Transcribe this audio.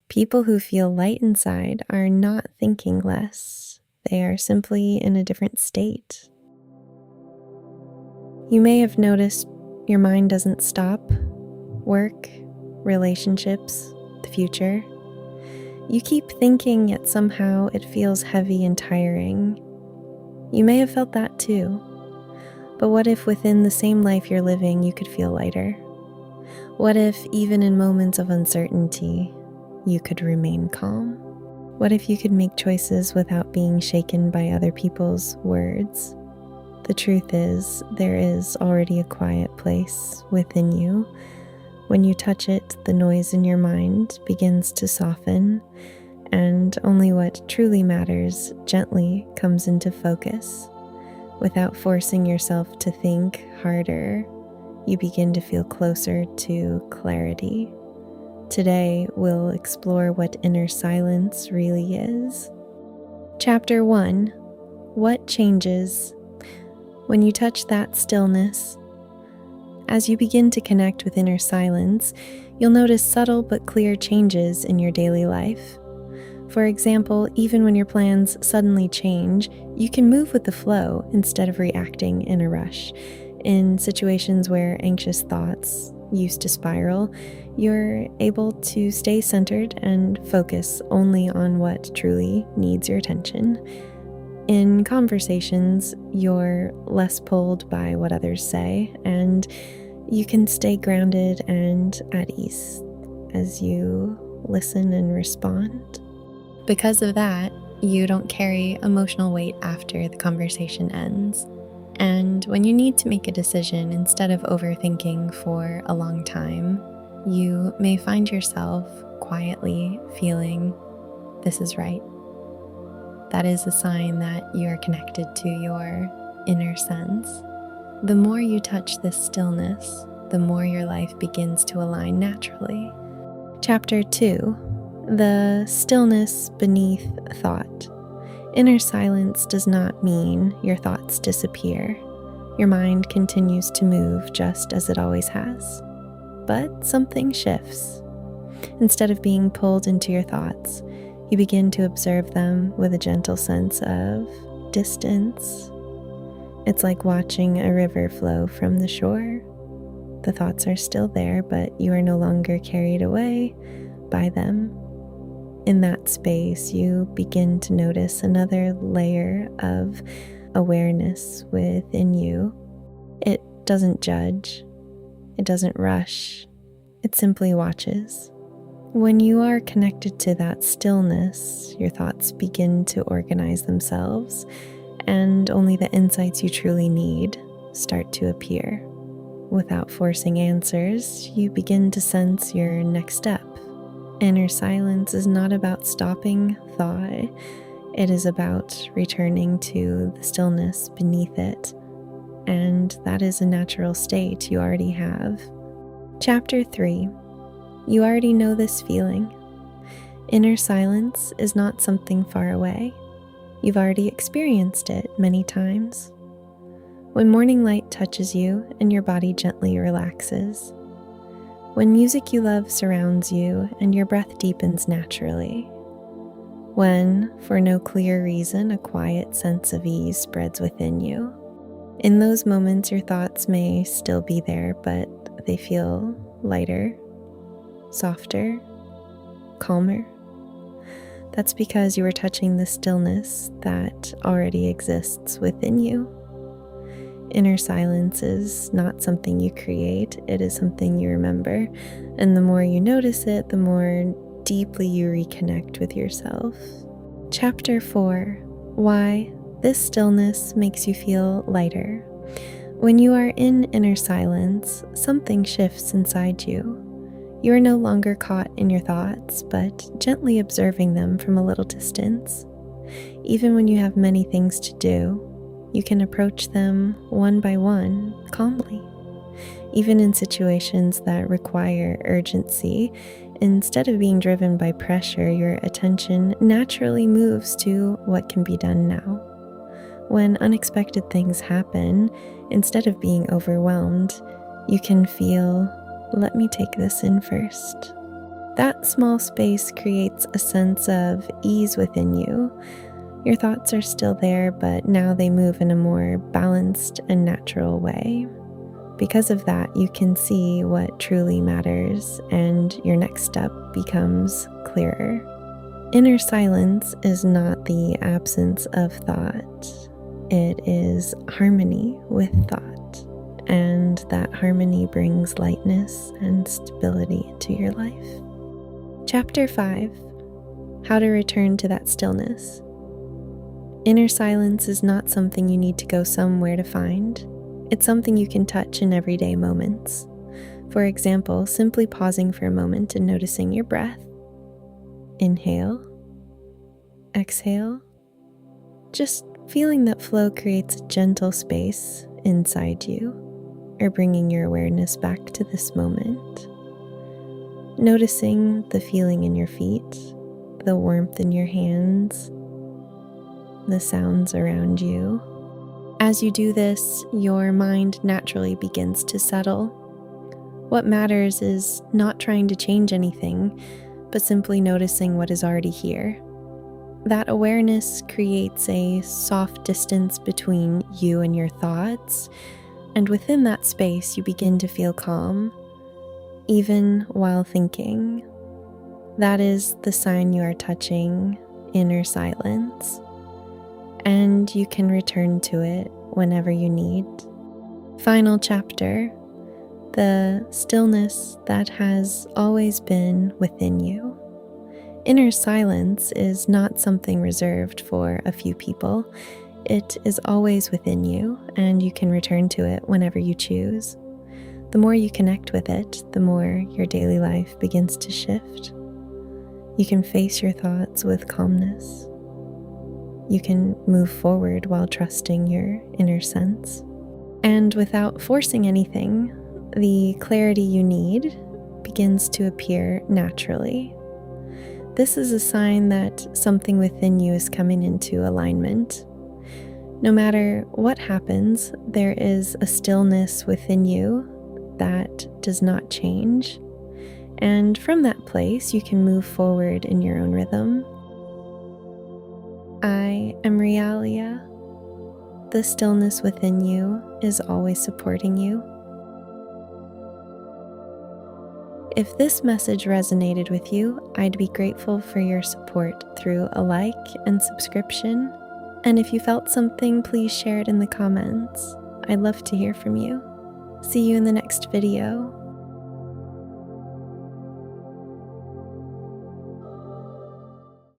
People who feel light inside are not thinking less. They are simply in a different state. You may have noticed your mind doesn't stop. Work, relationships, the future. You keep thinking, yet somehow it feels heavy and tiring. You may have felt that too. But what if within the same life you're living, you could feel lighter? What if even in moments of uncertainty, you could remain calm? What if you could make choices without being shaken by other people's words? The truth is, there is already a quiet place within you. When you touch it, the noise in your mind begins to soften, and only what truly matters gently comes into focus. Without forcing yourself to think harder, you begin to feel closer to clarity. Today, we'll explore what inner silence really is. Chapter 1: What changes when you touch that stillness? As you begin to connect with inner silence, you'll notice subtle but clear changes in your daily life. For example, even when your plans suddenly change, you can move with the flow instead of reacting in a rush. In situations where anxious thoughts used to spiral, you're able to stay centered and focus only on what truly needs your attention. In conversations, you're less pulled by what others say, and you can stay grounded and at ease as you listen and respond. Because of that, you don't carry emotional weight after the conversation ends. And when you need to make a decision, instead of overthinking for a long time, you may find yourself quietly feeling, this is right. That is a sign that you are connected to your inner sense. The more you touch this stillness, the more your life begins to align naturally. Chapter 2: The stillness beneath thought. Inner silence does not mean your thoughts disappear. Your mind continues to move just as it always has. But something shifts. Instead of being pulled into your thoughts, you begin to observe them with a gentle sense of distance. It's like watching a river flow from the shore. The thoughts are still there, but you are no longer carried away by them. In that space, you begin to notice another layer of awareness within you. It doesn't judge. It doesn't rush. It simply watches. When you are connected to that stillness, your thoughts begin to organize themselves, and only the insights you truly need start to appear. Without forcing answers, you begin to sense your next step. Inner silence is not about stopping thought. It is about returning to the stillness beneath it. And that is a natural state you already have. Chapter 3: You already know this feeling. Inner silence is not something far away. You've already experienced it many times. When morning light touches you and your body gently relaxes. When music you love surrounds you and your breath deepens naturally. When, for no clear reason, a quiet sense of ease spreads within you. In those moments, your thoughts may still be there, but they feel lighter, softer, calmer. That's because you are touching the stillness that already exists within you. Inner silence is not something you create, it is something you remember. And the more you notice it, the more deeply you reconnect with yourself. Chapter 4: Why this stillness makes you feel lighter. When you are in inner silence, something shifts inside you. You are no longer caught in your thoughts, but gently observing them from a little distance. Even when you have many things to do, you can approach them one by one calmly. Even in situations that require urgency, instead of being driven by pressure, your attention naturally moves to what can be done now. When unexpected things happen, instead of being overwhelmed, you can feel, let me take this in first. That small space creates a sense of ease within you. Your thoughts are still there, but now they move in a more balanced and natural way. Because of that, you can see what truly matters, and your next step becomes clearer. Inner silence is not the absence of thought. It is harmony with thought, and that harmony brings lightness and stability into your life. Chapter 5: How to return to that stillness. Inner silence is not something you need to go somewhere to find. It's something you can touch in everyday moments. For example, simply pausing for a moment and noticing your breath. Inhale, exhale. Just feeling that flow creates a gentle space inside you, or bringing your awareness back to this moment. Noticing the feeling in your feet, the warmth in your hands, the sounds around you. As you do this, your mind naturally begins to settle. What matters is not trying to change anything, but simply noticing what is already here. That awareness creates a soft distance between you and your thoughts, and within that space you begin to feel calm, even while thinking. That is the sign you are touching inner silence, and you can return to it whenever you need. Final chapter: the stillness that has always been within you. Inner silence is not something reserved for a few people. It is always within you, and you can return to it whenever you choose. The more you connect with it, the more your daily life begins to shift. You can face your thoughts with calmness. You can move forward while trusting your inner sense. And without forcing anything, the clarity you need begins to appear naturally. This is a sign that something within you is coming into alignment. No matter what happens, there is a stillness within you that does not change. And from that place, you can move forward in your own rhythm. I am Realia. The stillness within you is always supporting you. If this message resonated with you, I'd be grateful for your support through a like and subscription. And if you felt something, please share it in the comments. I'd love to hear from you. See you in the next video.